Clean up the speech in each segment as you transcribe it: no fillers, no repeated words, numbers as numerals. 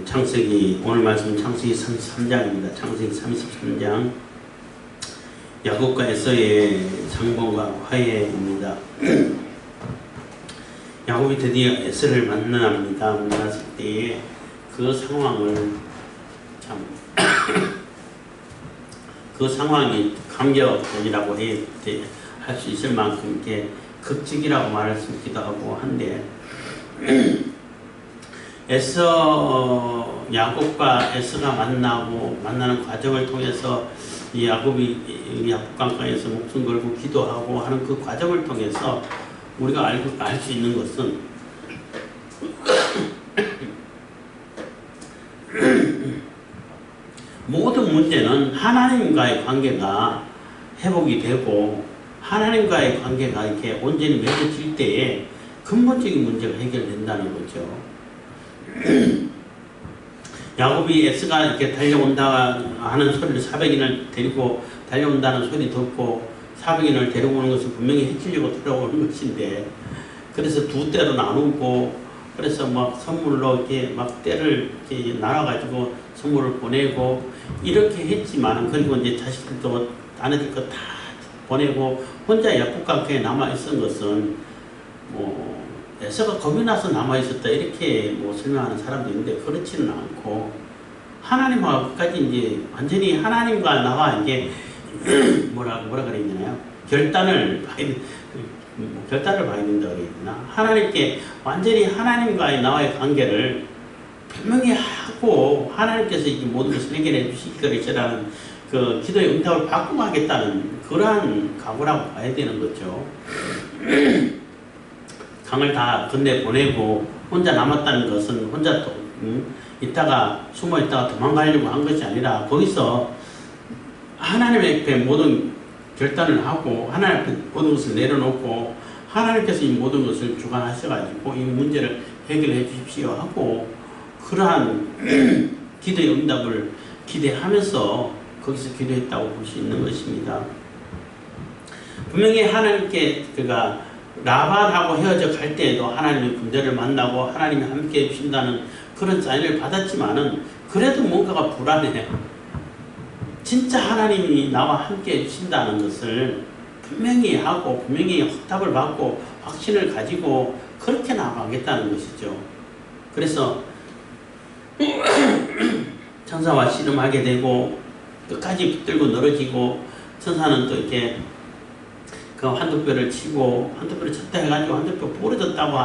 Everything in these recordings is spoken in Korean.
창세기, 오늘 말씀은 창세기 33장입니다. 창세기 33장 야곱과 에서의 장본과 화해입니다. 야곱이 드디어 에서를 만납니다. 만났을 때에 그 상황을 그 상황이 감격이라고 할 수 있을 만큼 이렇게 극적이라고 말할 수 있기도 하고 한데, 야곱과 에서가 만나는 과정을 통해서 이 야곱이 야복강가에서 목숨 걸고 기도하고 하는 그 과정을 통해서 우리가 알 수 있는 것은 모든 문제는 하나님과의 관계가 회복이 되고 하나님과의 관계가 이렇게 온전히 맺어질 때에 근본적인 문제가 해결된다는 거죠. 야곱이 에서가 이렇게 달려온다 하는 소리를 400인을 데리고 달려온다는 소리 듣고 400인을 데려오는 것은 분명히 해치려고 돌아오는 것인데, 그래서 두 떼로 나누고 그래서 막 선물로 이렇게 막 떼를 이렇게 나눠가지고 선물을 보내고 이렇게 했지만, 그리고 이제 자식들도 아내들 거 다 보내고 혼자 야복강가에 남아 있은 것은 에서가 겁이 나서 남아 있었다 이렇게 설명하는 사람도 있는데, 그렇지는 않고 하나님과 끝까지 이제 완전히 하나님과 나와 이제 뭐라 그랬냐면 결단을 봐야 된다고 그랬나? 하나님께 완전히 하나님과의 나와의 관계를 분명히 하고 하나님께서 이 모든 것을 해결해 주실 것이라는 그 기도의 응답을 받고 가겠다는 그러한 각오라고 봐야 되는 거죠. 강을 다 건네 보내고 혼자 남았다는 것은 혼자 또 있다가 숨어 있다가 도망가려고 한 것이 아니라, 거기서 하나님 앞에 모든 결단을 하고 하나님 앞에 모든 것을 내려놓고 하나님께서 이 모든 것을 주관하셔가지고 이 문제를 해결해 주십시오 하고, 그러한 기도의 응답을 기대하면서 거기서 기도했다고 볼 수 있는 것입니다. 분명히 하나님께 그가 라반하고 헤어져 갈 때에도 하나님의 군대를 만나고 하나님이 함께 해주신다는 그런 사인을 받았지만은 그래도 뭔가가 불안해요. 진짜 하나님이 나와 함께 해주신다는 것을 분명히 하고 분명히 확답을 받고 확신을 가지고 그렇게 나아가겠다는 것이죠. 그래서 천사와 씨름하게 되고 끝까지 붙들고 늘어지고, 천사는 또 이렇게 그 한두 뼈를 치고 한두 뼈를 쳤다 해가지고 한두 뼈 부러졌다고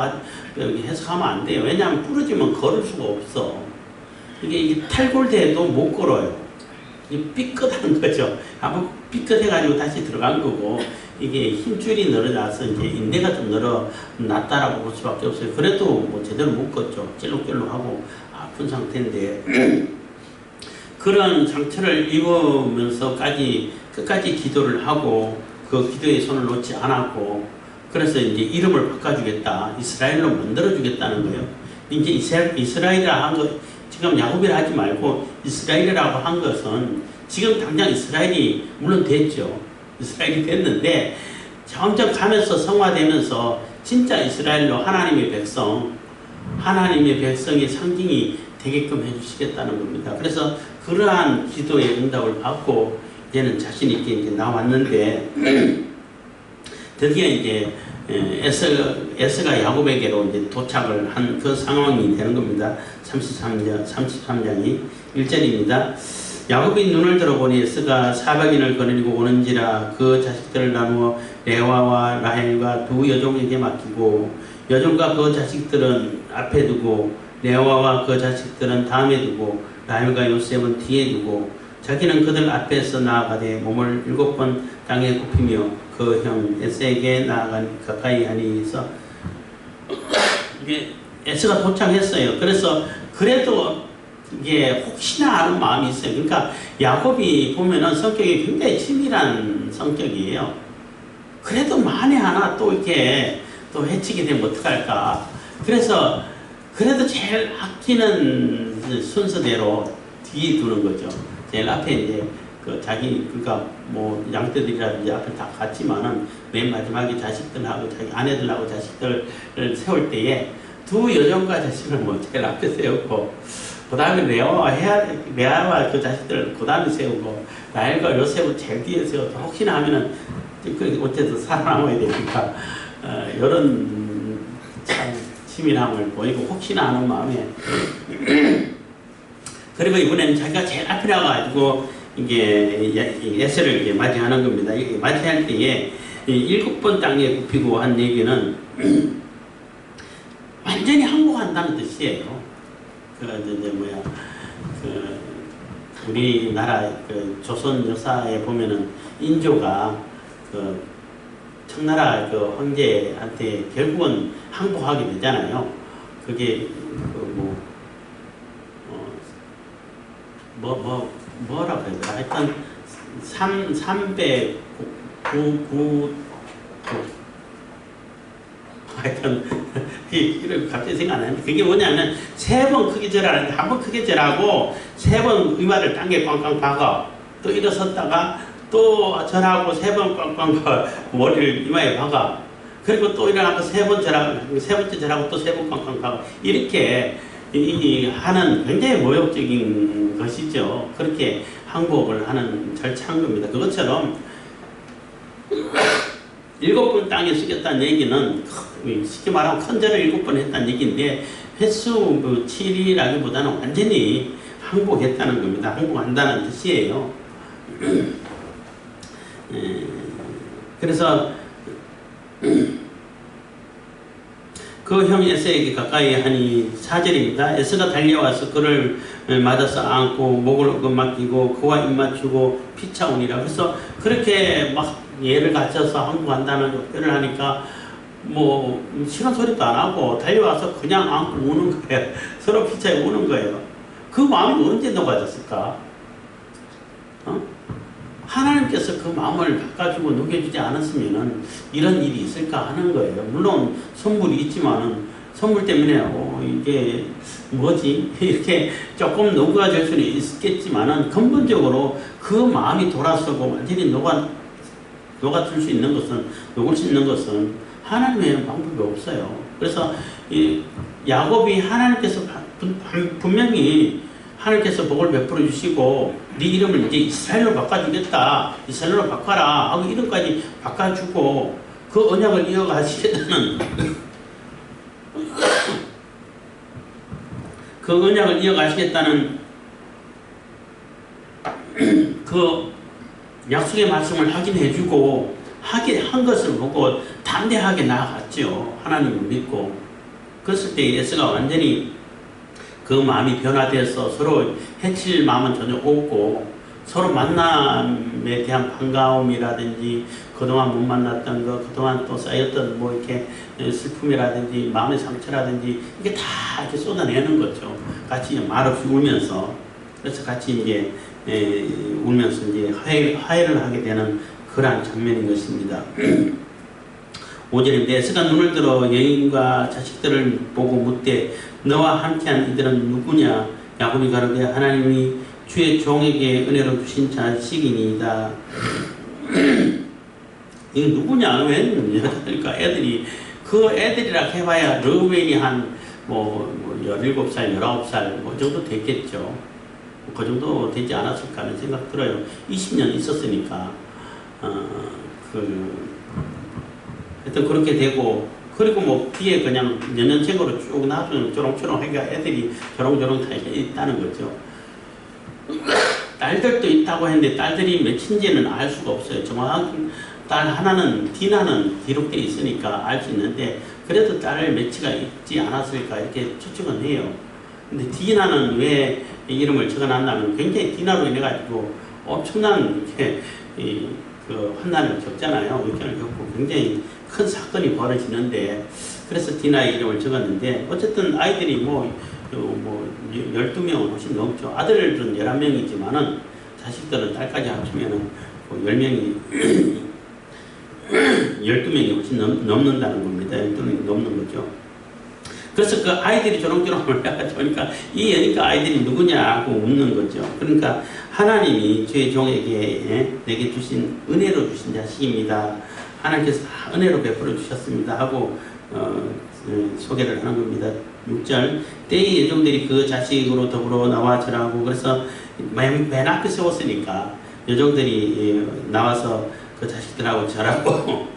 해석하면 안 돼요. 왜냐하면 부러지면 걸을 수가 없어. 이게 탈골대도 못 걸어요. 이게 삐끗한 거죠. 한번 삐끗해가지고 다시 들어간 거고, 이게 힘줄이 늘어나서 이제 인대가 좀 늘어났다라고 볼 수밖에 없어요. 그래도 제대로 못 걷죠. 찔록찔록하고 아픈 상태인데, 그런 상처를 입으면서까지 끝까지 기도를 하고 그 기도에 손을 놓지 않았고, 그래서 이제 이름을 바꿔주겠다, 이스라엘로 만들어주겠다는 거예요. 이제 이스라엘이라 한 거, 지금 야곱이라 하지 말고 이스라엘이라고 한 것은 지금 당장 이스라엘이 물론 됐죠. 이스라엘이 됐는데 점점 가면서 성화되면서 진짜 이스라엘로 하나님의 백성의 상징이 되게끔 해주시겠다는 겁니다. 그래서 그러한 기도의 응답을 받고 이제는 자신 있게 이제 나왔는데, 드디어 이제 에서가 야곱에게로 이제 도착을 한 그 상황이 되는 겁니다. 33장이 1절입니다. 야곱이 눈을 들어보니 에서가 400인을 거느리고 오는지라 그 자식들을 나누어 레와와 라헬과 두 여종에게 맡기고, 여종과 그 자식들은 앞에 두고 레와와 그 자식들은 다음에 두고 라헬과 요셉은 뒤에 두고, 자기는 그들 앞에서 나아가되 몸을 7번 땅에 굽히며 그 형 에서에게 가까이 하니서 이게 에서가 도착했어요. 그래서 그래도 이게 혹시나 하는 마음이 있어요. 그러니까 야곱이 보면은 성격이 굉장히 치밀한 성격이에요. 그래도 만에 하나 또 이렇게 또 해치게 되면 어떡할까. 그래서 그래도 제일 아끼는 순서대로 뒤에 두는 거죠. 제일 앞에 이제 그러니까 양떼들이라든지 앞에 다 갔지만은 맨 마지막에 자식들하고 자기 아내들하고 자식들을 세울 때에 두 여종과 자식을 제일 앞에 세웠고, 그 다음에 레아와 그 자식들을 그 다음에 세우고 라헬과 요셉을 제일 뒤에 세워서 혹시나 하면은 어쨌든 살아남아야 되니까 이런 참 치밀함을 보이고 혹시나 하는 마음에 그리고 이번에는 자기가 제일 앞에 나가가지고 이게 예세를 이제 맞이하는 겁니다. 맞이할 때에 7번 땅에 굽히고 한 얘기는 완전히 항복한다는 뜻이에요. 우리나라 조선 역사에 보면은 인조가 청나라 황제한테 결국은 항복하게 되잖아요. 그게 뭐라고 해야 되나? 하여튼 309 하여튼 이런 갑자기 생각 안 나는데 그게 뭐냐면 3번 크게 절하는데 한 번 크게 절하고 3번 의마를 땅에 꽝꽝 박아 또 일어섰다가 또 절하고 3번 꽝꽝 머리를 이마에 박아 그리고 또 일어나고 3번 절하고 3번째 절하고 또 3번 꽝꽝 박아 이렇게 하는 굉장히 모욕적인 것이죠. 그렇게 항복을 하는 절차인 겁니다. 그것처럼 7번 땅에 숙였다는 얘기는 쉽게 말하면 큰 절을 7번 했다는 얘기인데 횟수 7이라기보다는 완전히 항복했다는 겁니다. 항복한다는 뜻이에요. 그래서 그 형 에서에게 가까이 하니 4절입니다. 에서가 달려와서 그를 맞아서 안고 목을 맡기고 그와 입 맞추고 피차오니라. 그래서 그렇게 막 예를 갖춰서 항복한다는 표현을 하니까 뭐 싫은 소리도 안 하고 달려와서 그냥 안고 우는 거예요. 서로 피차에 우는 거예요. 그 마음이 언제 녹아졌을까? 하나님께서 그 마음을 바꿔주고 녹여주지 않았으면 이런 일이 있을까 하는 거예요. 물론 선물이 있지만은 선물 때문에 이게 뭐지? 이렇게 조금 녹아질 수는 있겠지만은 근본적으로 그 마음이 돌아서고 완전히 녹아줄 수 있는 것은 녹을 수 있는 것은 하나님의 방법이 없어요. 그래서 이 야곱이 하나님께서 분명히 하나님께서 복을 베풀어 주시고 네 이름을 이제 이스라엘로 바꿔주겠다. 이스라엘로 바꿔라 하고 이름까지 바꿔주고 그 언약을 이어가시겠다는 그 언약을 이어가시겠다는 그 약속의 말씀을 확인해주고 한 것을 보고 담대하게 나아갔죠. 하나님을 믿고 그랬을 때 에서가 완전히 그 마음이 변화돼서 서로 해칠 마음은 전혀 없고 서로 만남에 대한 반가움이라든지 그동안 못 만났던 거 그동안 또 쌓였던 뭐 이렇게 슬픔이라든지 마음의 상처라든지 이게 다 이렇게 쏟아내는 거죠. 같이 말없이 울면서 그래서 같이 이제 울면서 이제 화해를 하게 되는 그러한 장면인 것입니다. 5절인데 에서가 눈을 들어 여인과 자식들을 보고 묻되 너와 함께한 이들은 누구냐? 야곱이 가로되 하나님이 주의 종에게 은혜로 주신 자식이니이다. 이게 누구냐? 왜 여자들과 애들이 그 애들이라 해봐야 르우벤이 한 17살, 19살 뭐 정도 됐겠죠. 그 정도 되지 않았을까 하는 생각 들어요. 20년 있었으니까 하여튼 그렇게 되고 그리고 뭐 뒤에 그냥 연연책으로 쭉 놔두면 조롱조롱하게 애들이 조롱조롱 다 있다는 거죠. 딸들도 있다고 했는데 딸들이 몇인지는 알 수가 없어요. 정확히 딸 하나는 디나는 기록되어 있으니까 알 수 있는데 그래도 딸 몇이가 있지 않았을까 이렇게 추측은 해요. 근데 디나는 왜 이름을 적어놨냐면 굉장히 디나로 인해 가지고 엄청난 그 환난을 겪잖아요. 역경을 겪고 굉장히 큰 사건이 벌어지는데 그래서 디나의 이름을 적었는데 어쨌든 아이들이 12명은 훨씬 넘죠. 아들들은 11명이지만은 자식들은 딸까지 합치면은 10명이 12명이 훨씬 넘는다는 겁니다. 12명이 넘는 거죠. 그래서 그 아이들이 조롱조롱 올라가니까 이 여니까 아이들이 누구냐고 묻는 거죠. 그러니까 하나님이 주의 종에게 내게 주신 은혜로 주신 자식입니다. 하나님께서 다 은혜로 베풀어 주셨습니다 하고 소개를 하는 겁니다. 6절 때의 여종들이 그 자식으로 더불어 나와 절하고 그래서 맨 앞에 세웠으니까 여종들이 나와서 그 자식들하고 절하고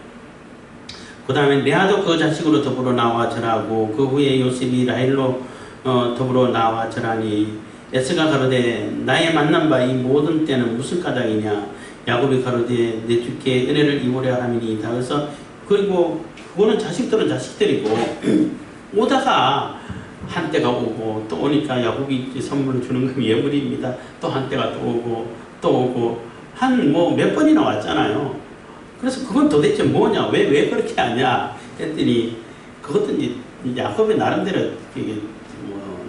그 다음에 레아도 그 자식으로 더불어 나와 절하고 그 후에 요셉이 라헬로 더불어 나와 절하니 에스가 가로되 나의 만난 바 이 모든 때는 무슨 까닭이냐 야곱이 가로되 내 주께 은혜를 입으려 함이니이다. 그래서 그리고 그거는 자식들은 자식들이고 오다가 한때가 오고 또 오니까 야곱이 선물을 주는 건 예물입니다. 또 한때가 또 오고 또 오고 한 뭐 몇 번이나 왔잖아요. 그래서 그건 도대체 뭐냐 왜 그렇게 하냐 했더니 그것도 이제 야곱의 나름대로 이게 뭐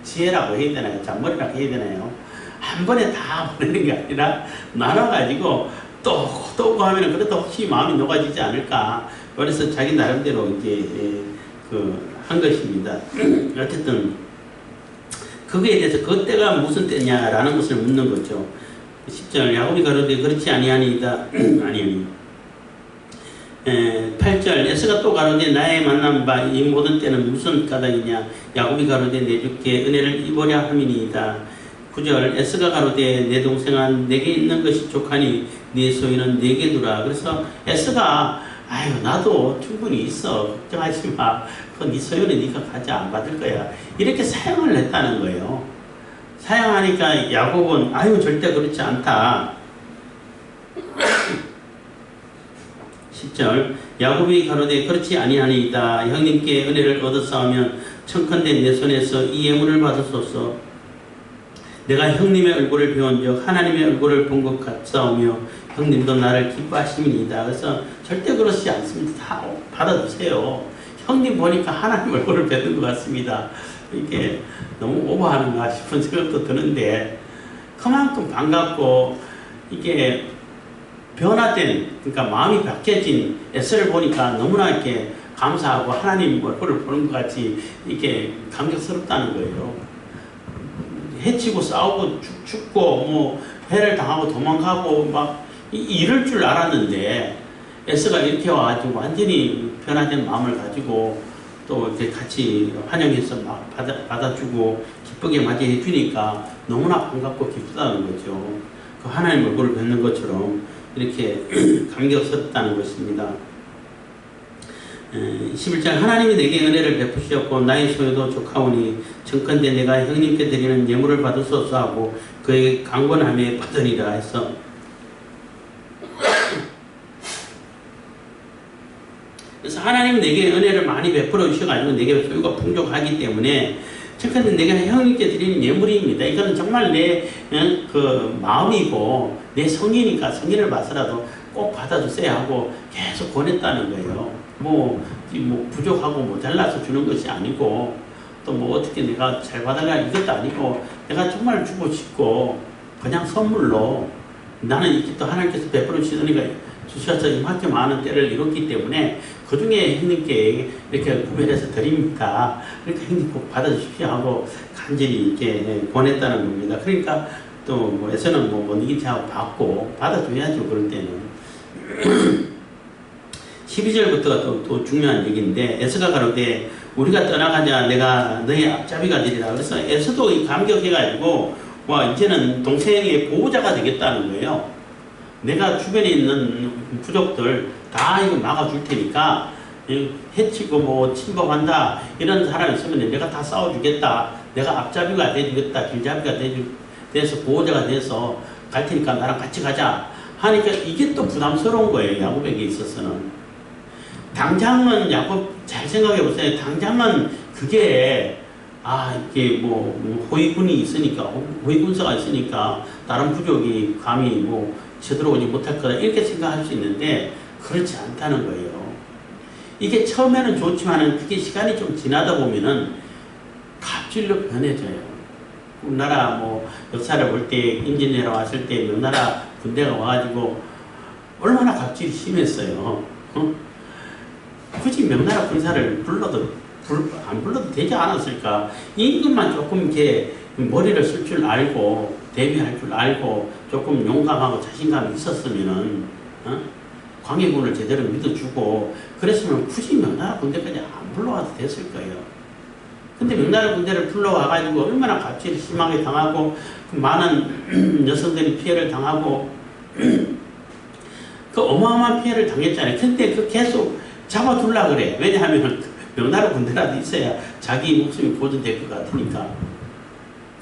지혜라고 해야 되나요? 잔머리라고 해야 되나요? 한 번에 다 보내는 게 아니라 나눠가지고 또 오고 하면은 그래도 혹시 마음이 녹아지지 않을까. 그래서 자기 나름대로 이제 한 것입니다. 어쨌든 그거에 대해서 그 때가 무슨 때냐라는 것을 묻는 거죠. 10절 야곱이 가로되 그렇지 아니하니이다. 아니니 8절 에스가 또 가로되 나의 만난 바 이 모든 때는 무슨 까닭이냐 야곱이 가로되 내 주께 은혜를 입으려 함이니이다. 9절 에스가 가로되 내 동생아 내게 있는 것이 족하니 네 소유는 내게 두라. 그래서 에스가 아유 나도 충분히 있어 걱정하지 마. 그 네 소유는 네가 가지 안 받을 거야. 이렇게 사양을 했다는 거예요. 사양하니까 야곱은 아유 절대 그렇지 않다. 10절 야곱이 가로되 그렇지 아니하니이다. 형님께 은혜를 얻었사오면 청컨대 내 손에서 이 예물을 받으소서. 내가 형님의 얼굴을 배운 적 하나님의 얼굴을 본 것 같사오며 형님도 나를 기뻐하심이니이다. 그래서 절대 그렇지 않습니다. 다 받아주세요. 형님 보니까 하나님 얼굴을 뵙는 것 같습니다. 이게 너무 오버하는가 싶은 생각도 드는데 그만큼 반갑고 이게 변화된 그러니까 마음이 바뀌어진 에스를 보니까 너무나 이렇게 감사하고 하나님 얼굴을 보는 것 같이 이렇게 감격스럽다는 거예요. 해치고 싸우고 죽고 뭐 해를 당하고 도망가고 막 이럴 줄 알았는데 에스가 이렇게 와가지고 완전히 변화된 마음을 가지고 또 이렇게 같이 환영해서 막 받아주고 기쁘게 맞이해 주니까 너무나 반갑고 기쁘다는 거죠. 그 하나님 얼굴을 뵙는 것처럼 이렇게 감격스럽다는 것입니다. 11절 하나님이 내게 은혜를 베푸셨고 나의 소유도 족하오니 청컨대 내가 형님께 드리는 예물을 받으소서 하고 그의 강권함에 받으리라 해서 그래서 하나님은 내게 은혜를 많이 베풀어 주셔가지고 내게 소유가 풍족하기 때문에 청컨대 내가 형님께 드리는 예물입니다. 이거는 정말 내 그 마음이고 내 성이니까 성의를 봐서라도 꼭 받아주세요 하고 계속 권했다는 거예요. 뭐 부족하고 모자라서 주는 것이 아니고 또 뭐 어떻게 내가 잘 받아가 이것도 아니고 내가 정말 주고 싶고 그냥 선물로 나는 이렇게 또 하나님께서 베풀어 주시니까 주셔서 이만큼 많은 때를 이뤘기 때문에 그 중에 형님께 이렇게 구별해서 드립니다. 그러니까 형님 꼭 받아주십시오 하고 간절히 이렇게 권했다는 겁니다. 그러니까 또 뭐 에서는 못 이기지 하고 받고 받아줘야죠. 그럴 때는 12절부터가 또 중요한 얘기인데 에서가 가로되 우리가 떠나가자 내가 너의 앞잡이가 되리라. 그래서 에서도 감격해가지고 와 이제는 동생의 보호자가 되겠다는 거예요. 내가 주변에 있는 부족들 다 이거 막아줄 테니까 해치고 뭐 침범한다 이런 사람 있으면 내가 다 싸워주겠다. 내가 앞잡이가 돼주겠다. 길잡이가 돼서 보호자가 돼서 갈 테니까 나랑 같이 가자 하니까 이게 또 부담스러운 거예요. 야곱에게 있어서는. 당장은 야곱 잘 생각해 보세요. 당장은 그게 이게 뭐 호위군이 있으니까 호위군사가 있으니까 다른 부족이 감히 뭐 쳐들어오지 못할 거다 이렇게 생각할 수 있는데 그렇지 않다는 거예요. 이게 처음에는 좋지만은 그게 시간이 좀 지나다 보면은 갑질로 변해져요. 우리나라 뭐 역사를 볼 때 임진왜란 왔을 때 명나라 군대가 와가지고 얼마나 갑질이 심했어요. 굳이 명나라 군사를 안 불러도 되지 않았을까? 임금만 조금 이렇게 머리를 쓸 줄 알고 대비할 줄 알고 조금 용감하고 자신감이 있었으면은 광해군을 제대로 믿어주고 그랬으면 굳이 명나라 군대까지 안 불러와도 됐을 거예요. 근데 명나라 군대를 불러와가지고 얼마나 갑질을 심하게 당하고 그 많은 여성들이 피해를 당하고 그 어마어마한 피해를 당했잖아요. 근데 그 계속 잡아둘라 그래. 왜냐하면 명나라 군대라도 있어야 자기 목숨이 보존될 것 같으니까.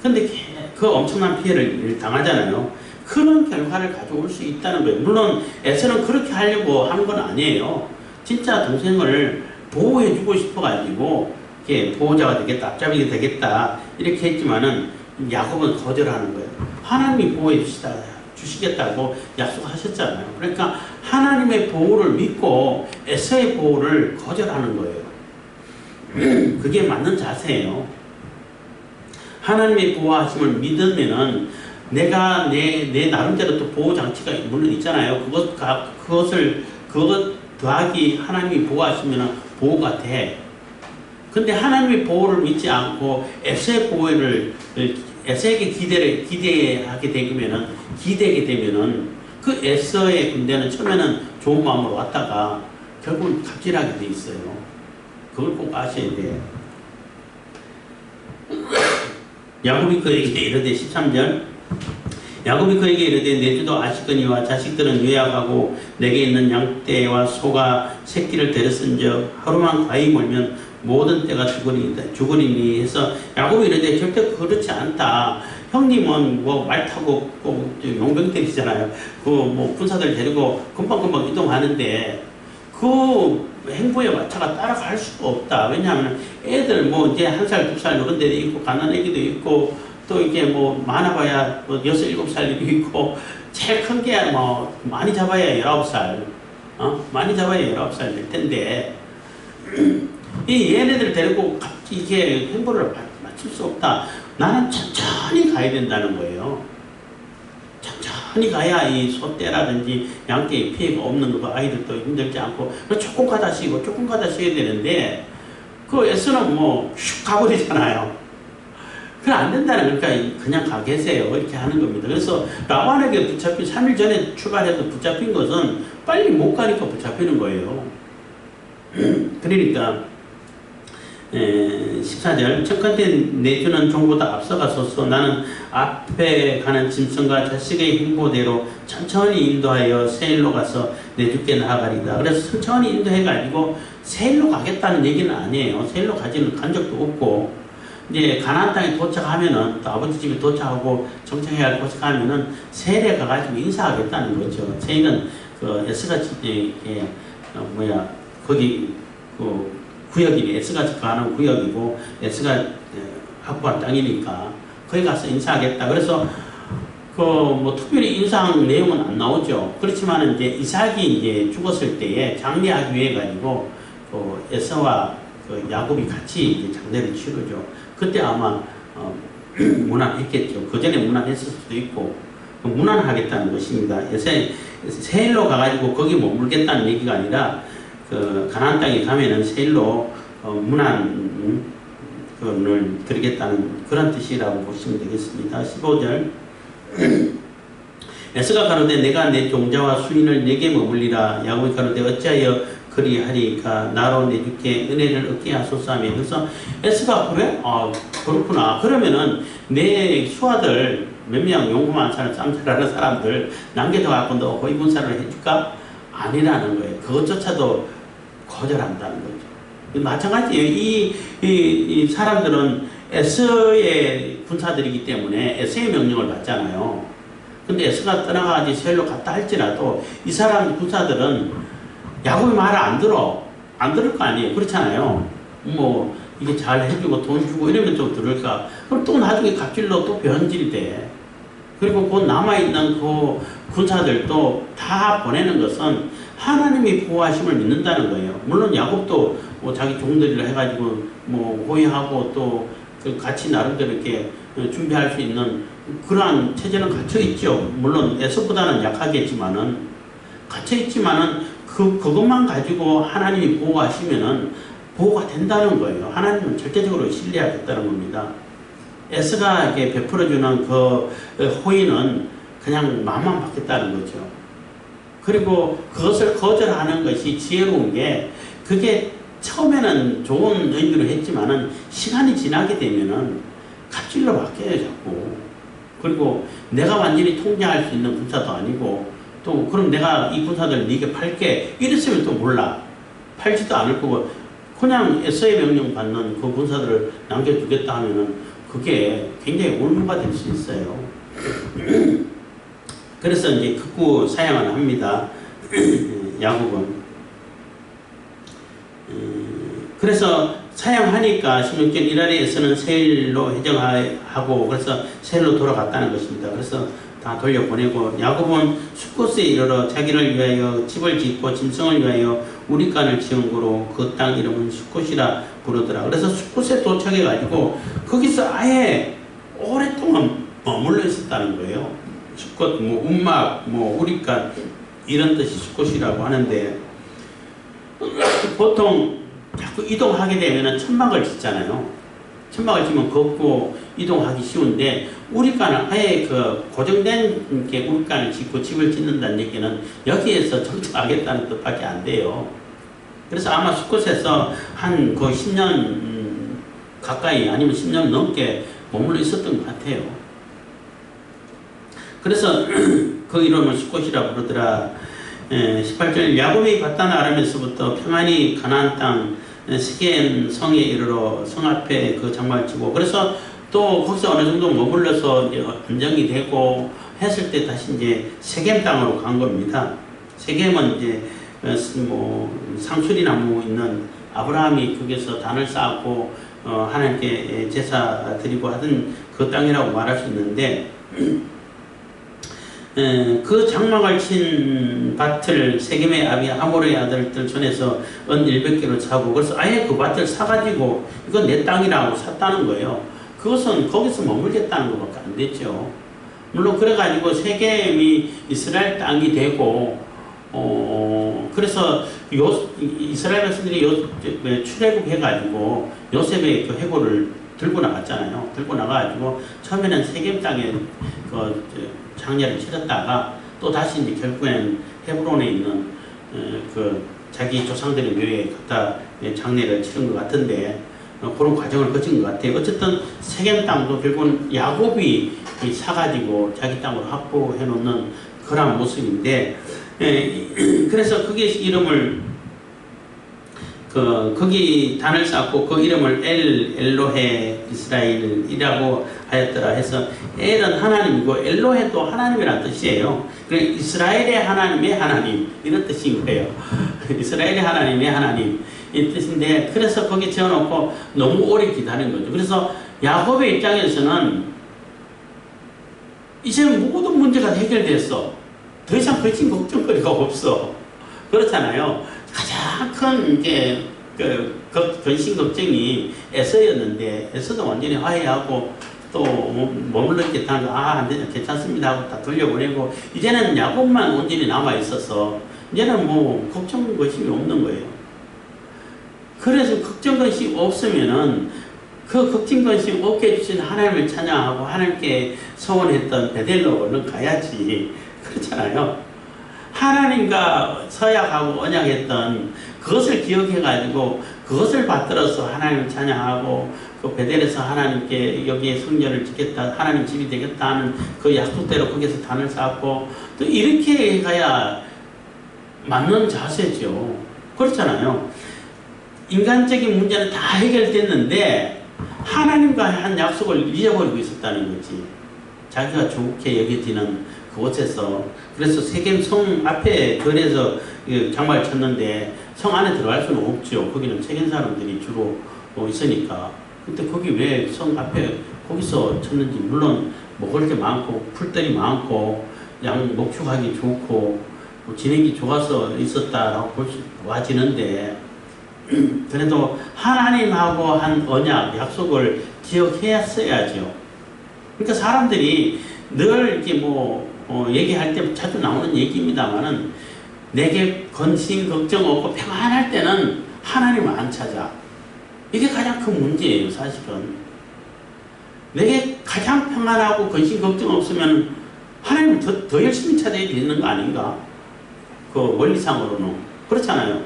근데 그 엄청난 피해를 당하잖아요. 그런 결과를 가져올 수 있다는 거예요. 물론 에서는 그렇게 하려고 하는 건 아니에요. 진짜 동생을 보호해주고 싶어가지고 이렇게 보호자가 되겠다, 앞잡이가 되겠다 이렇게 했지만은 야곱은 거절하는 거예요. 하나님이 보호해 주시겠다고 약속하셨잖아요. 그러니까 하나님의 보호를 믿고 에서의 보호를 거절하는 거예요. 그게 맞는 자세예요. 하나님의 보호하심을 믿으면은 내가 내 나름대로 또 보호 장치가 물론 있잖아요. 그것 더하기 하나님이 보호하시면은 보호가 돼. 근데 하나님의 보호를 믿지 않고 에서의 보호를 에서에게 기대게 되면은 그 에서의 군대는 처음에는 좋은 마음으로 왔다가 결국은 갑질하게 돼 있어요. 그걸 꼭 아셔야 돼요. 야곱이 그에게 이르되 13절 야곱이 그에게 이르되 내 주도 아시거니와 자식들은 요약하고 내게 있는 양떼와 소가 새끼를 데렸은즉 하루만 과히 몰면 모든 떼가 죽으리니 해서 야곱이 이르되 절대 그렇지 않다. 형님은 뭐 말 타고 용병들이잖아요. 그 뭐 군사들 데리고 금방금방 이동하는데 그 행보에 마차가 따라갈 수가 없다. 왜냐하면 애들 뭐 이제 1살, 2살 이런 데도 있고 가난한 애기도 있고 또 이게 뭐 많아봐야 뭐 6, 7살도 있고 제일 큰 게 뭐 많이 잡아야 19살 많이 잡아야 19살 될 텐데 이 얘네들 데리고 갑자기 이게 행보를 맞출 수 없다. 나는 천천히 가야 된다는 거예요. 천천히 가야 이 소떼라든지 양떼의 피해가 없는 거 아이들도 힘들지 않고 조금 가다 쉬고 조금 가다 쉬어야 되는데 그 에서는 뭐 슉 가버리잖아요. 그럼 안 된다는 그러니까 그냥 가 계세요. 이렇게 하는 겁니다. 그래서 라반에게 붙잡힌 3일 전에 출발해서 붙잡힌 것은 빨리 못 가니까 붙잡히는 거예요. 그러니까 14절 첫컨대 내주는 종보다 앞서가소서 나는 앞에 가는 짐승과 자식의 행보대로 천천히 인도하여 세일로 가서 내 주께 나아가리다. 그래서 천천히 인도해가지고 세일로 가겠다는 얘기는 아니에요. 세일로 간 적도 없고 이제 가나안 땅에 도착하면은 또 아버지 집에 도착하고 정착해야 할 곳에 가면은 세일에 가가지고 인사하겠다는 거죠. 세일은 그 에스가 거기 그 구역이니 에스가 가는 구역이고 에스가 확보한 땅이니까 거기 가서 인사하겠다. 그래서 그 뭐 특별히 인사한 내용은 안 나오죠. 그렇지만 이제 이삭이 이제 죽었을 때에 장례하기 위해 가지고 그 에서와 그 야곱이 같이 이제 장례를 치르죠. 그때 아마 문안했겠죠. 그 전에 문안했을 수도 있고 문안하겠다는 것입니다. 세일로 가가지고 거기 머물겠다는 얘기가 아니라 그 가나안 땅에 가면은 세일로 문안을 드리겠다는 그런 뜻이라고 보시면 되겠습니다. 15절 에스가 가로되 내가 내 종자와 수인을 내게 머물리라. 야곱이 가로되 어찌하여 그리하리까 나로 내 주께 은혜를 얻게 하소서 하며 그래서 에스가 그래? 그렇구나. 그러면은 내 수하들 몇 명 용구만 사는 쌈살하는 사람들 남겨둬갖고 너 호위 군사를 해줄까? 아니라는 거예요. 그것조차도 거절한다는 거죠. 마찬가지예요. 이 사람들은 에서의 군사들이기 때문에 에서의 명령을 받잖아요. 근데 에서가 떠나가지 세일로 갔다 할지라도 이 사람 군사들은 야곱이 말을 안 들을 거 아니에요. 그렇잖아요. 뭐 이게 잘 해주고 돈 주고 이러면 좀 들을까. 그럼 또 나중에 갑질로 또 변질이 돼. 그리고 그 남아있는 그 군사들도 다 보내는 것은 하나님의 보호하심을 믿는다는 거예요. 물론 야곱도 뭐 자기 종들이라 해가지고 뭐 호위하고 또 같이 나름대로 이렇게 준비할 수 있는 그러한 체제는 갇혀 있죠. 물론 에서보다는 약하겠지만은 갇혀 있지만은 그것만 가지고 하나님이 보호하시면은 보호가 된다는 거예요. 하나님은 절대적으로 신뢰하겠다는 겁니다. 에스가 이렇게 베풀어주는 그 호의는 그냥 마음만 받겠다는 거죠. 그리고 그것을 거절하는 것이 지혜로운 게 그게 처음에는 좋은 의미로 했지만은 시간이 지나게 되면은 갑질로 바뀌어요, 자꾸. 그리고 내가 완전히 통제할 수 있는 군사도 아니고, 또 그럼 내가 이 군사들 네게 팔게 이랬으면 또 몰라. 팔지도 않을 거고, 그냥 SO의 명령 받는 그 군사들을 남겨두겠다 하면은 그게 굉장히 올무가 될 수 있어요. 그래서 이제 극구 사양을 합니다. 야곱은. 그래서 사양하니까 16절 1할에서는 세일로 해정하고 그래서 세일로 돌아갔다는 것입니다. 그래서 다 돌려보내고 야곱은 숫곳에 이르러 자기를 위하여 집을 짓고 짐승을 위하여 우리간을 지은 거로 그 땅 이름은 숫곳이라 부르더라. 그래서 숫곳에 도착해 가지고 거기서 아예 오랫동안 머물러 있었다는 거예요. 숫곳, 뭐 운막, 뭐 우리간 이런 뜻이 숫곳이라고 하는데 보통 자꾸 이동하게 되면 천막을 짓잖아요. 천막을 짓면 걷고 이동하기 쉬운데 우리간을 아예 그 고정된 게 우리간을 짓고 집을 짓는다는 얘기는 여기에서 정착하겠다는 뜻밖에 안 돼요. 그래서 아마 숫곳에서 한 거의 10년 가까이 아니면 10년 넘게 머물러 있었던 것 같아요. 그래서 그 이름을 숫곳이라 부르더라. 18절 야곱이 바단 아람에서부터 평안히 가나안 땅 스겜 성에 이르러 성 앞에 그 장막을 치고 그래서 또 거기서 어느 정도 머물러서 이제 안정이 되고 했을 때 다시 이제 세겜 땅으로 간 겁니다. 세겜은 이제 뭐 상수리나무 있는 아브라함이 거기서 단을 쌓고 하나님께 제사 드리고 하던 그 땅이라고 말할 수 있는데 그 장막을 친 밭을 세겜의 아비 하몰의 아들들 손에서 은 100개로 사고 그래서 아예 그 밭을 사가지고 이건 내 땅이라고 샀다는 거예요. 그것은 거기서 머물겠다는 것밖에 안 됐죠. 물론 그래가지고 세겜이 이스라엘 땅이 되고 그래서 이스라엘 백성들이 출애굽 해가지고 요셉의 그 해골을 들고 나갔잖아요. 들고 나가가지고 처음에는 세겜 땅에 그 장례를 치렀다가 또 다시 이제 결국엔 헤브론에 있는 그 자기 조상들의 묘에 갖다 장례를 치른 것 같은데 그런 과정을 거친 것 같아요. 어쨌든 세겜 땅도 결국은 야곱이 사가지고 자기 땅으로 확보해 놓는 그런 모습인데 그래서 그게 이름을 거기 단을 쌓고 그 이름을 엘로헤 이스라엘이라고 하였더라 해서 엘은 하나님이고 엘로헤도 하나님이라는 뜻이에요. 그러니까 이스라엘의 하나님의 하나님 이런 뜻인 거예요. 이스라엘의 하나님의 하나님 이 뜻인데 그래서 거기 지어놓고 너무 오래 기다린 거죠. 그래서 야곱의 입장에서는 이제는 모든 문제가 해결됐어. 더 이상 거친 걱정거리가 없어. 그렇잖아요. 가장 큰 게 근심 걱정이 에서였는데 에서도 완전히 화해하고 또 머물렀겠다는 거 괜찮습니다 하고 다 돌려보내고 이제는 야곱만 온전히 남아 있어서 이제는 뭐 걱정 근심이 없는 거예요. 그래서 걱정 근심 없으면은 그 걱정 근심 없게 해주신 하나님을 찬양하고 하나님께 소원했던 베델로 얼른 가야지. 그렇잖아요. 하나님과 서약하고 언약했던 그것을 기억해가지고 그것을 받들어서 하나님을 찬양하고 그 베델에서 하나님께 여기에 성전을 짓겠다 하나님 집이 되겠다 하는 그 약속대로 거기서 단을 쌓고 또 이렇게 가야 맞는 자세죠. 그렇잖아요. 인간적인 문제는 다 해결됐는데 하나님과 한 약속을 잊어버리고 있었다는 거지. 자기가 좋게 여겨지는 그곳에서 그래서 세겜 성 앞에 거리에서 장막을 쳤는데 성 안에 들어갈 수는 없죠. 거기는 세겜 사람들이 주로 있으니까. 근데 거기 왜 성 앞에 거기서 쳤는지 물론 먹을 게 많고 풀들이 많고 양 목축하기 좋고 지내기 좋아서 있었다라고 볼 수 와지는데 그래도 하나님하고 한 언약 약속을 기억했어야죠. 그러니까 사람들이 늘 이렇게 얘기할 때 자주 나오는 얘기입니다만은 내게 근심 걱정 없고 평안할 때는 하나님을 안 찾아. 이게 가장 큰 문제예요, 사실은. 내게 가장 평안하고 근심 걱정 없으면 하나님을 더 열심히 찾아야 되는 거 아닌가? 그 원리상으로는. 그렇잖아요.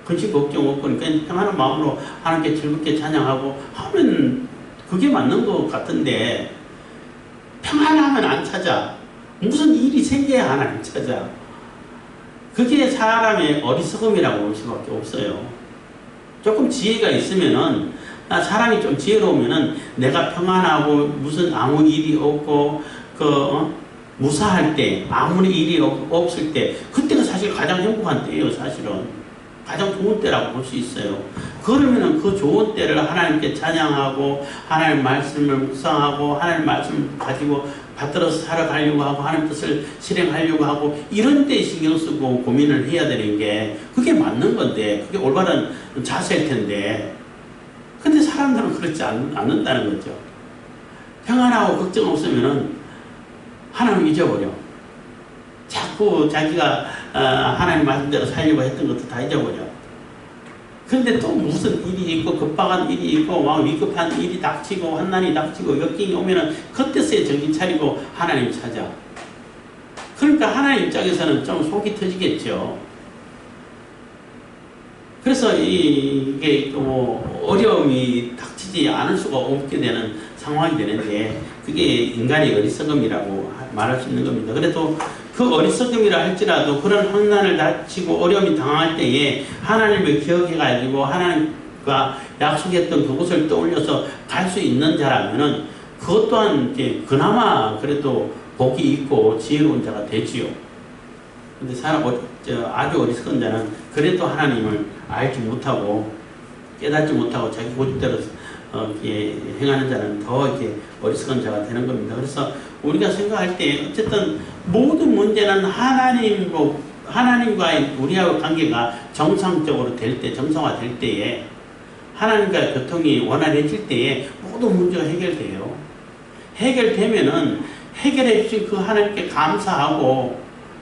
근심 걱정 없고 그러니까 평안한 마음으로 하나님께 즐겁게 찬양하고 하면 그게 맞는 것 같은데 평안하면 안 찾아. 무슨 일이 생겨야 하나님 찾아. 그게 사람의 어리석음이라고 볼 수밖에 없어요. 조금 지혜가 있으면은 사람이 좀 지혜로우면은 내가 평안하고 무슨 아무 일이 없고 무사할 때 아무리 일이 없을 때 그때가 사실 가장 행복한 때예요. 사실은 가장 좋은 때라고 볼 수 있어요. 그러면은 그 좋은 때를 하나님께 찬양하고 하나님 말씀을 묵상하고 하나님 말씀을 가지고 받들어서 살아가려고 하고 하나님 뜻을 실행하려고 하고 이런 데 신경 쓰고 고민을 해야 되는 게 그게 맞는 건데 그게 올바른 자세일 텐데 근데 사람들은 그렇지 않는다는 거죠. 평안하고 걱정 없으면은 하나님 잊어버려. 자꾸 자기가 하나님 말씀대로 살려고 했던 것도 다 잊어버려. 근데 또 무슨 일이 있고 급박한 일이 있고 막 위급한 일이 닥치고 환난이 닥치고 역경이 오면은 그때서야 정신 차리고 하나님 찾아. 그러니까 하나님 입장에서는 좀 속이 터지겠죠. 그래서 이게 뭐 어려움이 닥치지 않을 수가 없게 되는 상황이 되는데 그게 인간의 어리석음이라고 말할 수 있는 겁니다. 그래도 그 어리석음이라 할지라도 그런 환난을 닥치고 어려움이 당할 때에 하나님을 기억해가지고 하나님과 약속했던 그곳을 떠올려서 갈 수 있는 자라면은 그것 또한 이제 그나마 그래도 복이 있고 지혜로운 자가 되지요. 근데 아주 어리석은 자는 그래도 하나님을 알지 못하고 깨닫지 못하고 자기 고집대로 행하는 자는 더 이렇게 어리석은 자가 되는 겁니다. 그래서 우리가 생각할 때 어쨌든 모든 문제는 하나님과의 우리하고 관계가 정상적으로 될 때, 정상화될 때에 하나님과의 교통이 원활해질 때에 모든 문제가 해결돼요. 해결되면은 해결해 주신 그 하나님께 감사하고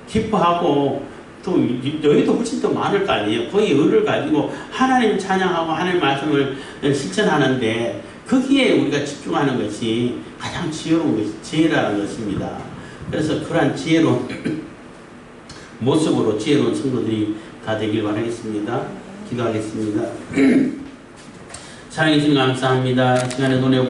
기뻐하고 또 여기도 훨씬 더 많을 거 아니에요. 거의 의를 가지고 하나님 찬양하고 하나님 말씀을 실천하는데 거기에 우리가 집중하는 것이 가장 지혜로운 것이 지혜라는 것입니다. 그래서 그러한 지혜로운 모습으로 지혜로운 성도들이 다 되길 바라겠습니다. 기도하겠습니다. 사랑해 주님 감사합니다. 이 시간에 노래